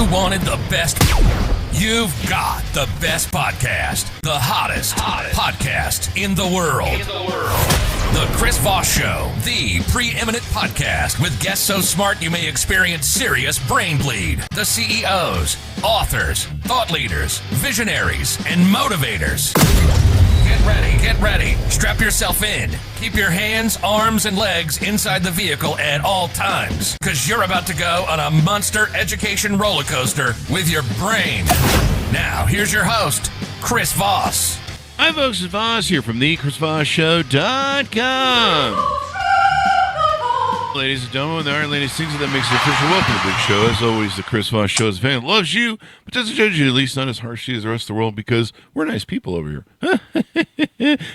You wanted the best. You've got the best podcast. The hottest podcast in the world. The Chris Voss Show, the preeminent podcast with guests so smart you may experience serious brain bleed. The CEOs, authors, thought leaders, visionaries, and motivators. Get ready. Strap yourself in. Keep your hands, arms, and legs inside the vehicle at all times, because you're about to go on a monster education roller coaster with your brain. Now, here's your host, Chris Voss. Hi, folks. It's Voss here from the ChrisVossShow.com. Ladies and gentlemen, there are ladies things that makes it official. Welcome to the big show. As always, the Chris Voss Show is a fan that loves you, but doesn't judge you, at least not as harshly as the rest of the world, because we're nice people over here.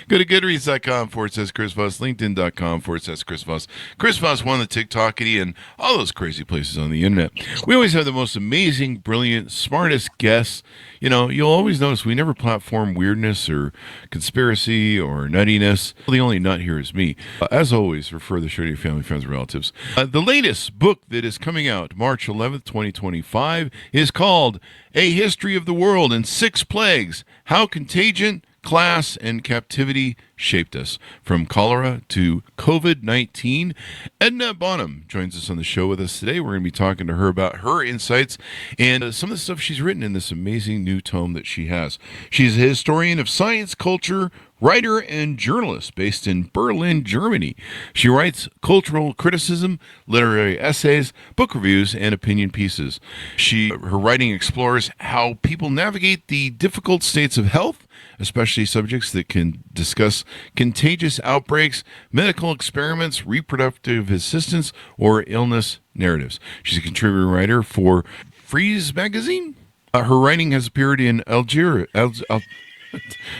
Go to Goodreads.com/Chris Voss, LinkedIn.com/Chris Voss, Chris Voss won the TikTokity, and all those crazy places on the internet. We always have the most amazing, brilliant, smartest guests. You know, you'll always notice we never platform weirdness or conspiracy or nuttiness. The only nut here is me. As always, refer the show to your family, friends, and relatives. The latest book that is coming out March 11th, 2025 is called A History of the World in 6 Plagues, How Contagion, Class, and Captivity Shaped Us. From cholera to COVID-19. Edna Bonhomme joins us on the show with us today. We're going to be talking to her about her insights and some of the stuff she's written in this amazing new tome that she has. She's a historian of science, culture, writer, and journalist based in Berlin, Germany. She writes cultural criticism, literary essays, book reviews, and opinion pieces. Her writing explores how people navigate the difficult states of health, especially subjects that can discuss contagious outbreaks, medical experiments, reproductive assistance, or illness narratives. She's a contributing writer for Freeze magazine. Her writing has appeared in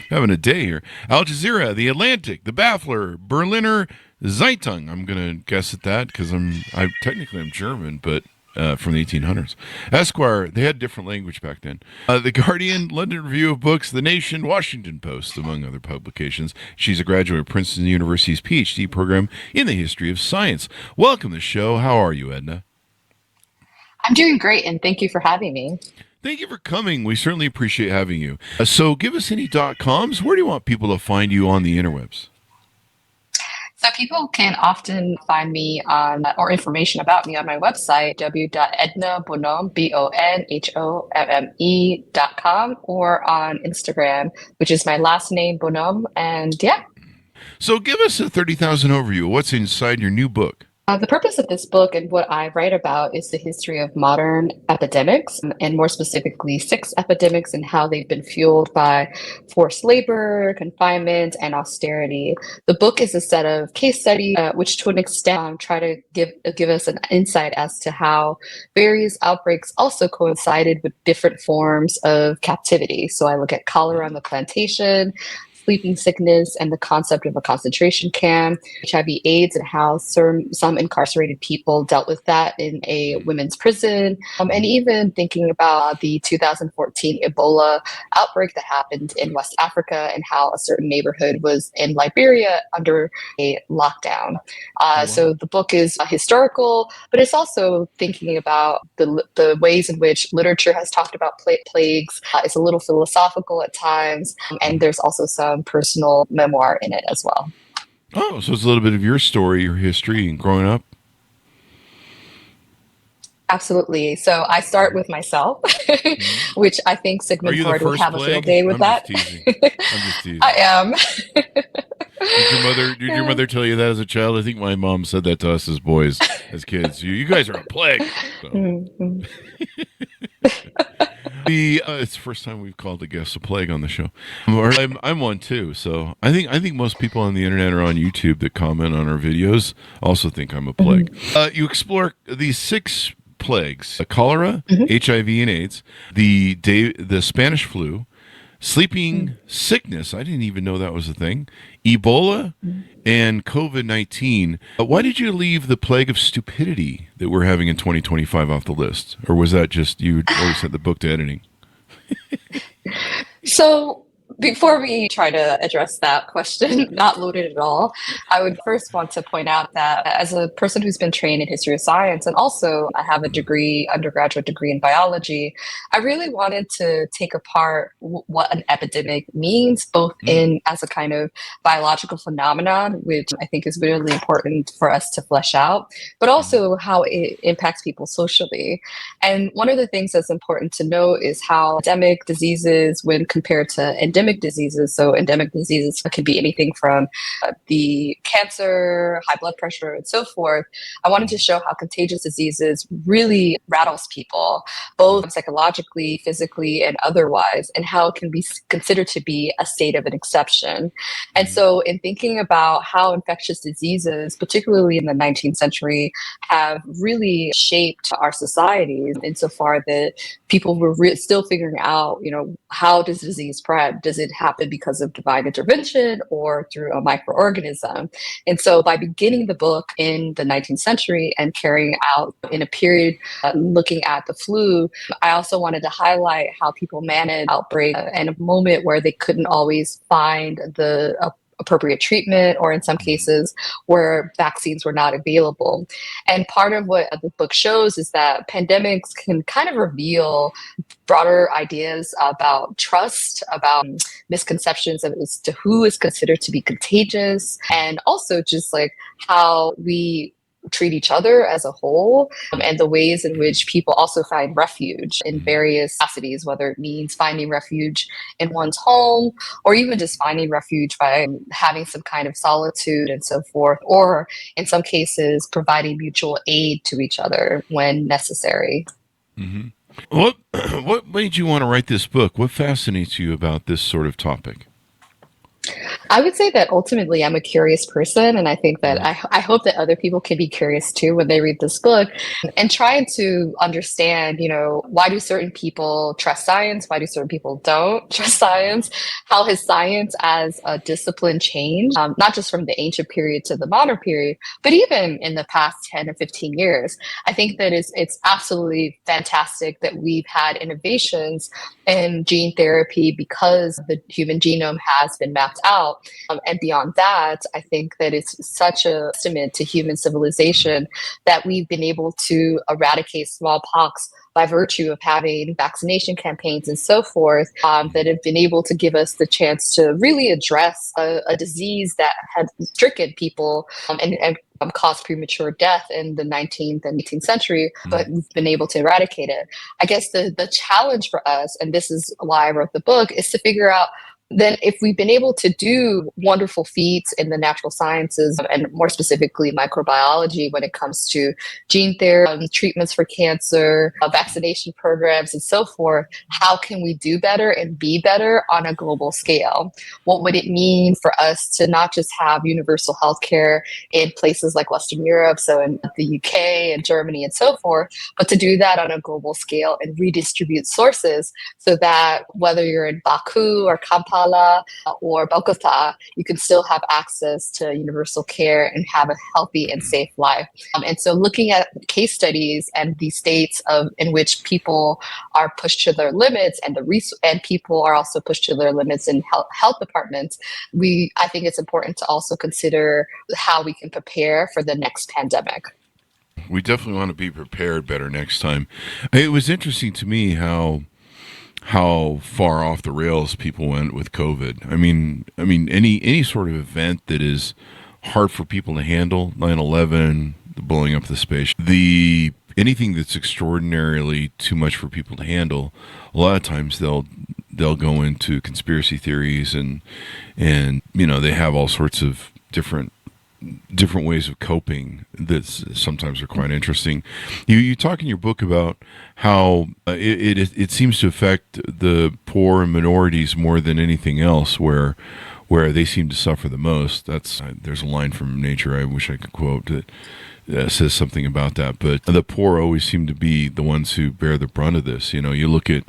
having a day here. Al Jazeera, The Atlantic, The Baffler, Berliner Zeitung. I'm going to guess at that because I'm German, but from the 1800s. Esquire, they had different language back then. The Guardian, London Review of Books, The Nation, Washington Post, among other publications. She's a graduate of Princeton University's PhD program in the history of science. Welcome to the show. How are you, Edna? I'm doing great, and thank you for having me. Thank you for coming. We certainly appreciate having you. So give us any .coms. Where do you want people to find you on the interwebs? So people can often find me on, or information about me on my website, www.ednabonhomme.com, or on Instagram, which is my last name, Bonhomme, and yeah. So give us a 30,000 overview. What's inside your new book? The purpose of this book and what I write about is the history of modern epidemics, and more specifically 6 epidemics and how they've been fueled by forced labor, confinement, and austerity. The book is a set of case studies, which to an extent try to give us an insight as to how various outbreaks also coincided with different forms of captivity. So I look at cholera on the plantation, sleeping sickness, and the concept of a concentration camp, HIV/AIDS, and how some incarcerated people dealt with that in a women's prison, and even thinking about the 2014 Ebola outbreak that happened in West Africa and how a certain neighborhood was in Liberia under a lockdown. So the book is historical, but it's also thinking about the ways in which literature has talked about plagues. It's a little philosophical at times, and there's also some personal memoir in it as well. Oh, so it's a little bit of your story, your history, and growing up. Absolutely. So I start with myself, which I think Sigmund Freud would have a field day with that. I'm just teasing. I am. Did your mother tell you that as a child? I think my mom said that to us as boys, as kids. You guys are a plague. So. Mm-hmm. It's the first time we've called a guest a plague on the show. I'm one too. So I think most people on the internet or on YouTube that comment on our videos also think I'm a plague. You explore these 6 plagues: cholera, HIV and AIDS, the Spanish flu, sleeping sickness. I didn't even know that was a thing. Ebola and COVID-19. Why did you leave the plague of stupidity that we're having in 2025 off the list? Or was that just you always sent the book to editing? So Before we try to address that question, not loaded at all, I would first want to point out that as a person who's been trained in history of science, and also I have a degree, undergraduate degree in biology, I really wanted to take apart what an epidemic means, both in as a kind of biological phenomenon, which I think is really important for us to flesh out, but also how it impacts people socially. And one of the things that's important to note is how endemic diseases, when compared to endemic diseases, so endemic diseases can be anything from the cancer, high blood pressure, and so forth. I wanted to show how contagious diseases really rattles people, both psychologically, physically, and otherwise, and how it can be considered to be a state of an exception. And so in thinking about how infectious diseases, particularly in the 19th century, have really shaped our societies insofar that people were still figuring out, how does disease spread? Does it happen because of divine intervention or through a microorganism? And so by beginning the book in the 19th century and carrying out in a period looking at the flu, I also wanted to highlight how people managed outbreak in a moment where they couldn't always find the appropriate treatment, or in some cases where vaccines were not available. And part of what the book shows is that pandemics can kind of reveal broader ideas about trust, about misconceptions as to who is considered to be contagious, and also just like how we treat each other as a whole, and the ways in which people also find refuge in various capacities, whether it means finding refuge in one's home, or even just finding refuge by having some kind of solitude and so forth, or in some cases, providing mutual aid to each other when necessary. Mm-hmm. What made you want to write this book? What fascinates you about this sort of topic? I would say that ultimately I'm a curious person, and I think that I hope that other people can be curious too when they read this book, and trying to understand, why do certain people trust science? Why do certain people don't trust science? How has science as a discipline changed, not just from the ancient period to the modern period, but even in the past 10 or 15 years? I think that it's absolutely fantastic that we've had innovations in gene therapy because the human genome has been mapped out. And beyond that, I think that it's such a testament to human civilization that we've been able to eradicate smallpox by virtue of having vaccination campaigns and so forth, that have been able to give us the chance to really address a disease that had stricken people and caused premature death in the 19th and 18th century, but we've been able to eradicate it. I guess the challenge for us, and this is why I wrote the book, is to figure out then if we've been able to do wonderful feats in the natural sciences, and more specifically microbiology when it comes to gene therapy, treatments for cancer, vaccination programs, and so forth, how can we do better and be better on a global scale? What would it mean for us to not just have universal healthcare in places like Western Europe, so in the UK and Germany and so forth, but to do that on a global scale and redistribute sources so that whether you're in Baku or Kampala or Bogota, you can still have access to universal care and have a healthy and safe life. And so looking at case studies and the states in which people are pushed to their limits, and and people are also pushed to their limits in health departments, I think it's important to also consider how we can prepare for the next pandemic. We definitely want to be prepared better next time. It was interesting to me how far off the rails people went with COVID. I mean, any sort of event that is hard for people to handle, 9/11, the blowing up the space, anything that's extraordinarily too much for people to handle, a lot of times they'll go into conspiracy theories and they have all sorts of different ways of coping that sometimes are quite interesting. You talk in your book about how it seems to affect the poor and minorities more than anything else, where they seem to suffer the most. There's a line from Nature I wish I could quote that says something about that. But the poor always seem to be the ones who bear the brunt of this. You look at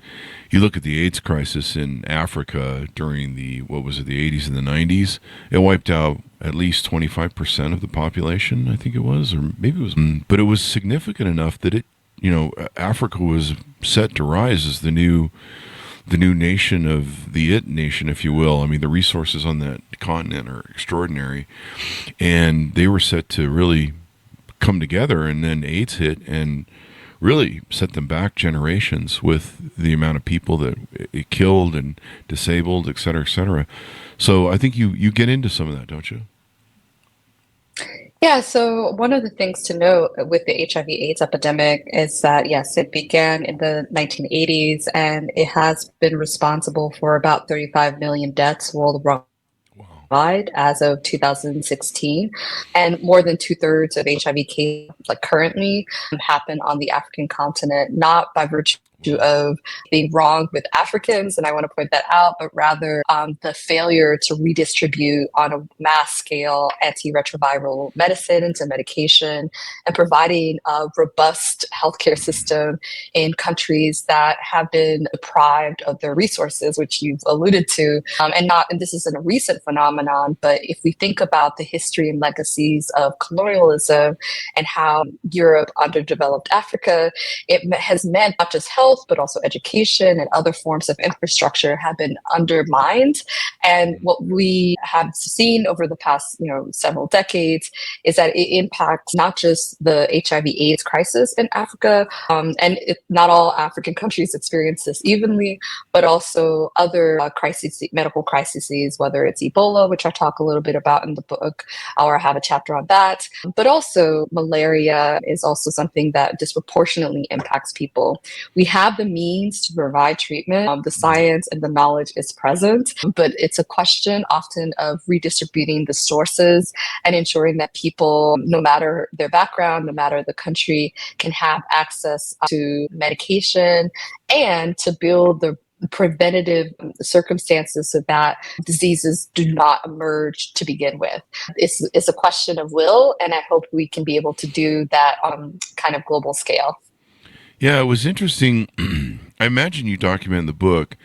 the AIDS crisis in Africa during the 80s and the 90s. It wiped out at least 25% of the population, I think it was, or maybe it was, but it was significant enough that Africa was set to rise as the new the new nation of the it nation, if you will. I mean, the resources on that continent are extraordinary, and they were set to really come together, and then AIDS hit and really set them back generations with the amount of people that it killed and disabled, et cetera, et cetera. So I think you get into some of that, don't you? Yeah, so one of the things to note with the HIV/AIDS epidemic is that, yes, it began in the 1980s and it has been responsible for about 35 million deaths worldwide as of 2016, and more than two-thirds of HIV cases like currently happen on the African continent, not by virtue of being wrong with Africans, and I want to point that out, but rather the failure to redistribute on a mass scale antiretroviral medicines and medication, and providing a robust healthcare system in countries that have been deprived of their resources, which you've alluded to, and this isn't a recent phenomenon, but if we think about the history and legacies of colonialism and how Europe underdeveloped Africa, it has meant not just health, but also education and other forms of infrastructure have been undermined. And what we have seen over the past, several decades is that it impacts not just the HIV/AIDS crisis in Africa, not all African countries experience this evenly, but also other crises, medical crises, whether it's Ebola, which I talk a little bit about in the book, or I have a chapter on that, but also malaria is also something that disproportionately impacts people. We have the means to provide treatment. The science and the knowledge is present, but it's a question often of redistributing the sources and ensuring that people, no matter their background, no matter the country, can have access to medication and to build the preventative circumstances so that diseases do not emerge to begin with. It's a question of will, and I hope we can be able to do that on kind of global scale. Yeah, it was interesting. I imagine you document in the book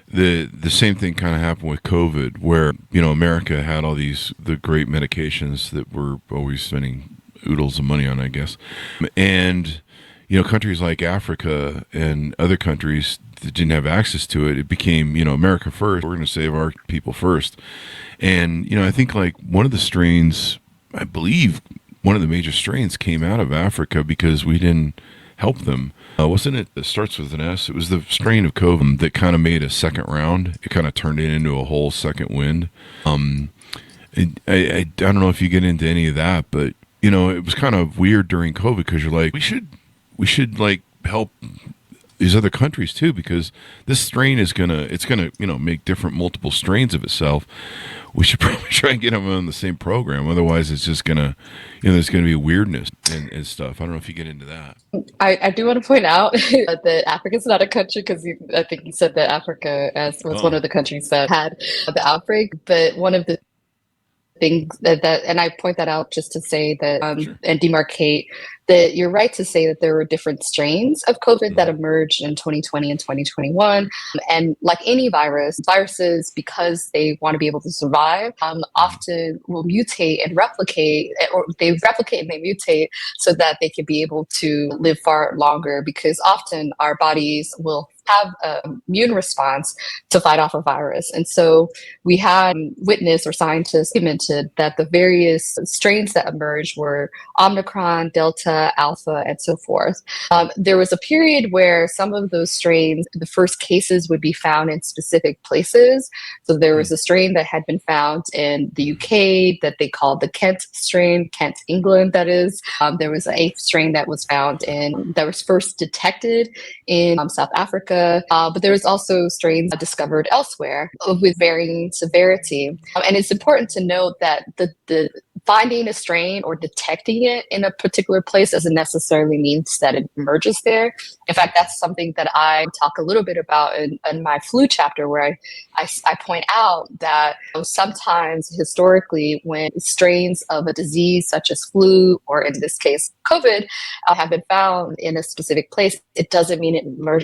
the same thing kind of happened with COVID, where America had all the great medications that we're always spending oodles of money on, I guess, and countries like Africa and other countries that didn't have access to it. It became America first. We're going to save our people first, and I think like one of the strains, I believe one of the major strains came out of Africa because we didn't help them. Wasn't it? It starts with an S. It was the strain of COVID that kind of made a second round. It kind of turned it into a whole second wind. I don't know if you get into any of that, but it was kind of weird during COVID because you're like, we should like help these other countries too, because this strain is gonna make different multiple strains of itself. We should probably try and get them on the same program. Otherwise, it's just gonna, there's gonna be weirdness and stuff. I don't know if you get into that. I do want to point out that Africa is not a country, because I think you said that Africa was one of the countries that had the outbreak. But one of the things and I point that out just to say that Sure. and demarcate that you're right to say that there were different strains of COVID that emerged in 2020 and 2021. And like any viruses, because they want to be able to survive, often will mutate and replicate, or they replicate and they mutate so that they can be able to live far longer, because often our bodies will have an immune response to fight off a virus. And so we had witnessed, or scientists documented, that the various strains that emerged were Omicron, Delta, Alpha, and so forth. There was a period where some of those strains, the first cases would be found in specific places. So there was a strain that had been found in the UK that they called the Kent strain, Kent, England, that is. There was a strain that was found that was first detected in South Africa. But there was also strains discovered elsewhere with varying severity. And it's important to note that the finding a strain or detecting it in a particular place doesn't necessarily mean that it emerges there. In fact, that's something that I talk a little bit about in my flu chapter, where I point out that sometimes historically, when strains of a disease such as flu, or in this case COVID, have been found in a specific place, it doesn't mean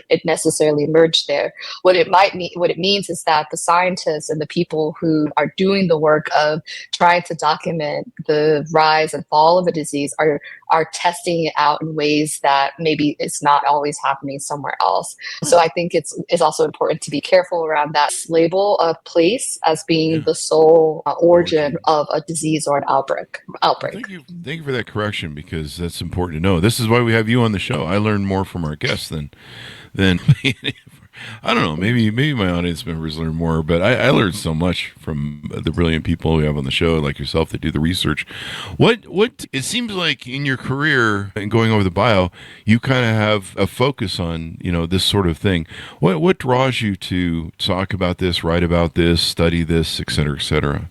it necessarily emerged there. What it means is that the scientists and the people who are doing the work of trying to document the rise and fall of a disease are testing it out in ways that maybe it's not always happening somewhere else. So I think it's also important to be careful around that label of place as being the sole origin of a disease or an outbreak. Well, thank you for that correction, because that's important to know. This is why we have you on the show. I learn more from our guests than I don't know. Maybe my audience members learn more, but I learned so much from the brilliant people we have on the show, like yourself, that do the research. What it seems like in your career and going over the bio, you kind of have a focus on this sort of thing. What draws you to talk about this, write about this, study this, et cetera, et cetera?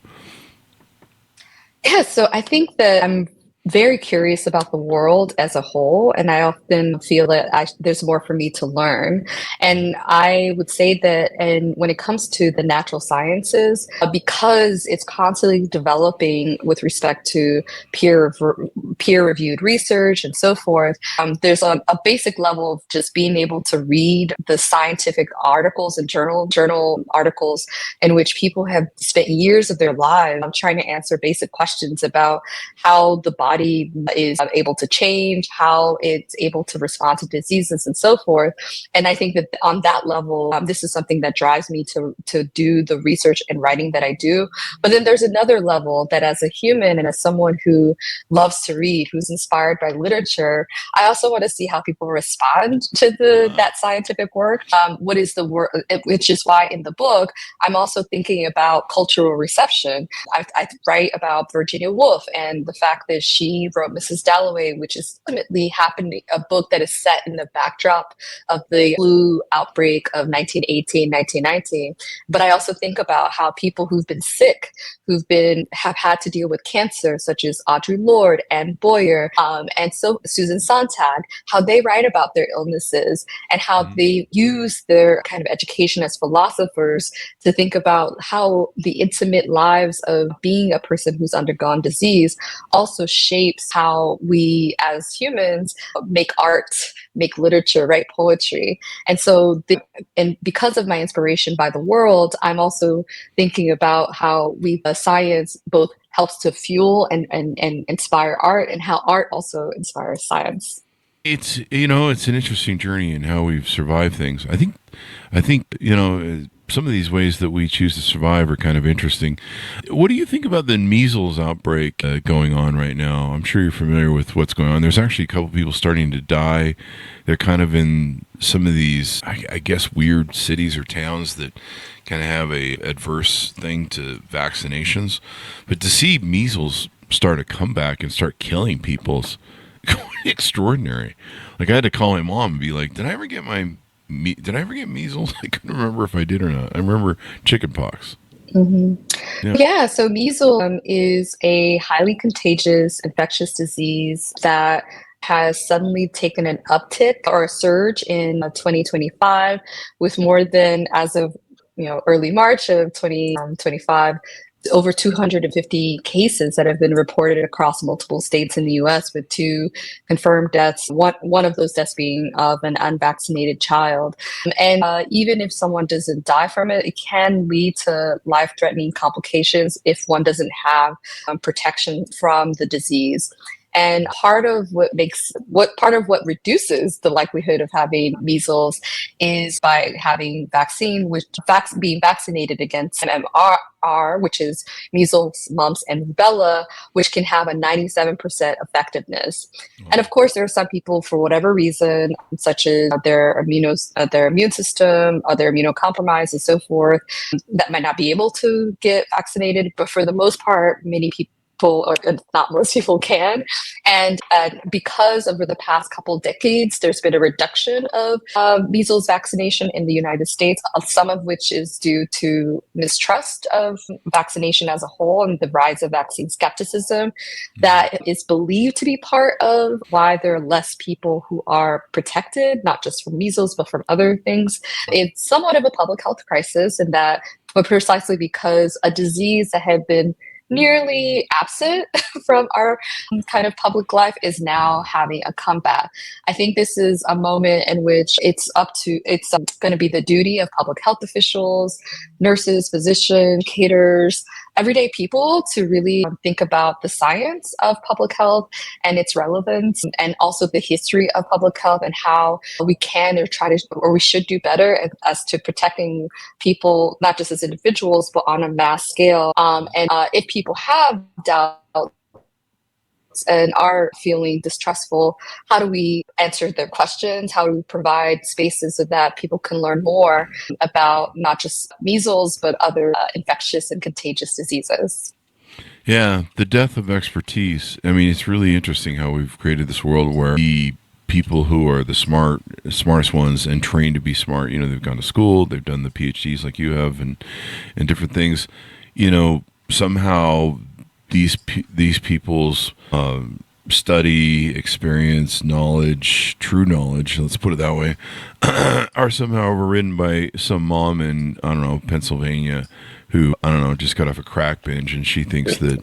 Yeah, so I think that I'm very curious about the world as a whole, and I often feel that there's more for me to learn. And I would say that, and when it comes to the natural sciences, because it's constantly developing with respect to peer-reviewed research and so forth, there's a basic level of just being able to read the scientific articles and journal articles in which people have spent years of their lives trying to answer basic questions about how the body is able to change, how it's able to respond to diseases and so forth. And I think that on that level, this is something that drives me to do the research and writing that I do. But then there's another level that, as a human and as someone who loves to read, who's inspired by literature, I also want to see how people respond to that scientific work. What is the work, which is why in the book, I'm also thinking about cultural reception. I write about Virginia Woolf and the fact that she wrote Mrs. Dalloway, which is ultimately happening, a book that is set in the backdrop of the flu outbreak of 1918, 1919. But I also think about how people who've been sick, have had to deal with cancer, such as Audre Lorde and Boyer, and so Susan Sontag, how they write about their illnesses and how they use their kind of education as philosophers to think about how the intimate lives of being a person who's undergone disease also shapes how we as humans make art, make literature, write poetry. And so, and because of my inspiration by the world, I'm also thinking about how science both helps to fuel and inspire art, and how art also inspires science. It's it's an interesting journey in how we've survived things. I think some of these ways that we choose to survive are kind of interesting. What do you think about the measles outbreak going on right now? I'm sure you're familiar with what's going on. There's actually a couple people starting to die. They're kind of in some of these, I guess, weird cities or towns that kind of have a adverse thing to vaccinations. But to see measles start a comeback and start killing people is quite extraordinary. Like, I had to call my mom and be like, did I ever get measles? I couldn't remember if I did or not. I remember chickenpox. Mm-hmm. Yeah, so measles is a highly contagious infectious disease that has suddenly taken an uptick or a surge in 2025, with more than, as of early March of 2025, over 250 cases that have been reported across multiple states in the U.S., with 2 confirmed deaths, one of those deaths being of an unvaccinated child. And even if someone doesn't die from it, it can lead to life-threatening complications if one doesn't have protection from the disease. And part of what reduces the likelihood of having measles is by having being vaccinated against MMR, which is measles, mumps, and rubella, which can have a 97% effectiveness. And of course, there are some people, for whatever reason, such as their immune system, or they're immunocompromised and so forth, that might not be able to get vaccinated. But for the most part, many people, or not most people, can. And because over the past couple decades, there's been a reduction of measles vaccination in the United States, some of which is due to mistrust of vaccination as a whole and the rise of vaccine skepticism. That is believed to be part of why there are less people who are protected, not just from measles, but from other things. It's somewhat of a public health crisis, and that, but precisely because a disease that had been nearly absent from our kind of public life is now having a comeback. I think this is a moment in which it's going to be the duty of public health officials, nurses, physicians, educators, everyday people to really think about the science of public health and its relevance, and also the history of public health and how we can or try to, or we should do better as to protecting people, not just as individuals, but on a mass scale. If people have doubts and are feeling distrustful, how do we answer their questions? How do we provide spaces so that people can learn more about not just measles, but other infectious and contagious diseases? Yeah, the death of expertise. I mean, it's really interesting how we've created this world where the people who are the smartest ones and trained to be smart, they've gone to school, they've done the PhDs like you have and different things, somehow these people's study, experience, knowledge, true knowledge, let's put it that way, are somehow overridden by some mom in, I don't know, Pennsylvania who, I don't know, just got off a crack binge and she thinks that,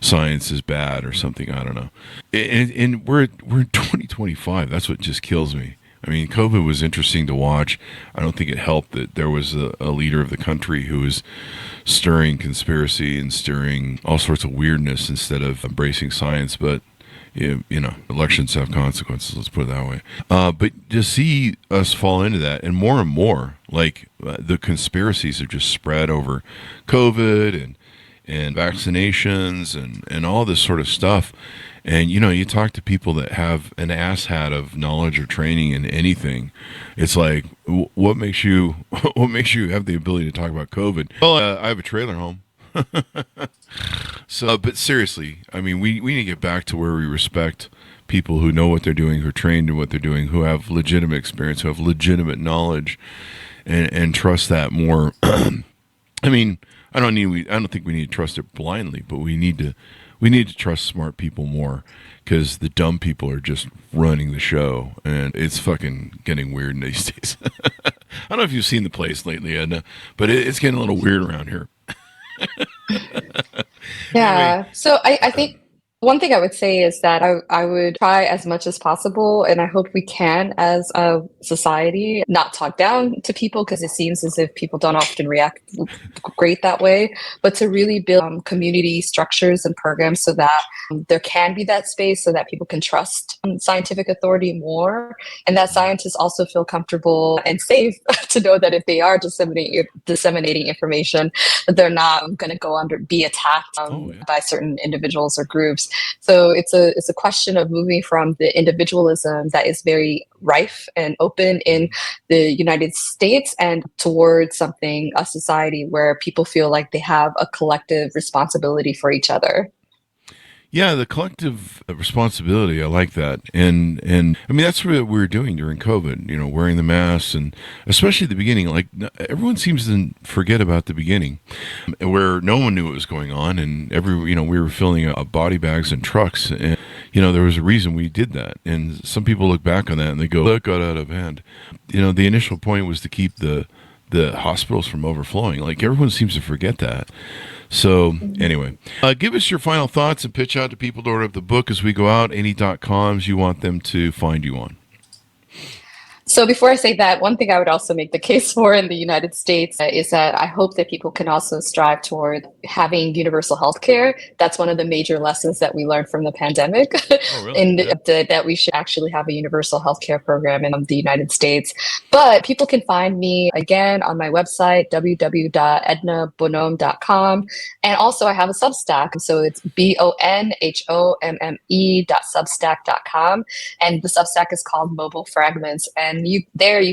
science is bad or something. I don't know. And we're in 2025. That's what just kills me. I mean, COVID was interesting to watch. I don't think it helped that there was a leader of the country who was stirring conspiracy and stirring all sorts of weirdness instead of embracing science. But, elections have consequences, let's put it that way. But to see us fall into that, and more, like the conspiracies have just spread over COVID and vaccinations and all this sort of stuff. And, you talk to people that have an asshat of knowledge or training in anything. It's like, what makes you have the ability to talk about COVID? Well, I have a trailer home. So, but seriously, I mean, we need to get back to where we respect people who know what they're doing, who are trained in what they're doing, who have legitimate experience, who have legitimate knowledge, and trust that more. I mean, I don't think we need to trust it blindly, but we need to trust smart people more, because the dumb people are just running the show, and it's fucking getting weird these days. I don't know if you've seen the place lately, Edna, but it's getting a little weird around here. Yeah. Anyway, So I think one thing I would say is that I would try as much as possible, and I hope we can, as a society, not talk down to people, because it seems as if people don't often react great that way, but to really build community structures and programs so that there can be that space so that people can trust scientific authority more, and that scientists also feel comfortable and safe to know that if they are disseminating information, that they're not going to be attacked by certain individuals or groups. So it's a question of moving from the individualism that is very rife and open in the United States and towards a society where people feel like they have a collective responsibility for each other. Yeah, the collective responsibility. I like that, and I mean that's what we were doing during COVID. Wearing the masks, and especially at the beginning. Like everyone seems to forget about the beginning, where no one knew what was going on, and we were filling body bags and trucks, and there was a reason we did that. And some people look back on that and they go, "That got out of hand." The initial point was to keep the hospitals from overflowing. Like everyone seems to forget that. So anyway, give us your final thoughts and pitch out to people to order up the book as we go out. Any .coms you want them to find you on? So before I say that, one thing I would also make the case for in the United States is that I hope that people can also strive toward having universal health care. That's one of the major lessons that we learned from the pandemic. Oh, really? That we should actually have a universal health care program in the United States. But people can find me again on my website, www.ednabonhomme.com. And also I have a Substack. So it's BONHOMME.substack.com. And the Substack is called Mobile Fragments. And you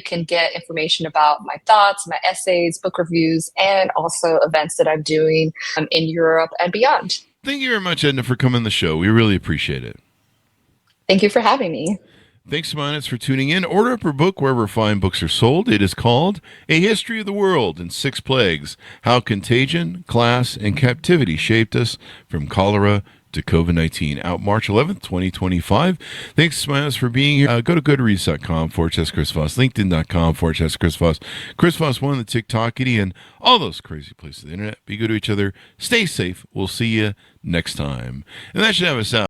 can get information about my thoughts, my essays, book reviews, and also events that I'm doing in Europe and beyond. Thank you very much, Edna, for coming on the show. We really appreciate it. Thank you for having me. Thanks, Minus, for tuning in. Order up her book wherever fine books are sold. It is called A History of the World in 6 Plagues, How Contagion, Class, and Captivity Shaped Us from Cholera to COVID-19, out March 11th, 2025. Thanks, Smiles, for being here. Go to goodreads.com/Chris Voss, linkedin.com/Chris Voss, Chris Voss 1, the TikTokity, and all those crazy places on the internet. Be good to each other. Stay safe. We'll see you next time. And that should have us out.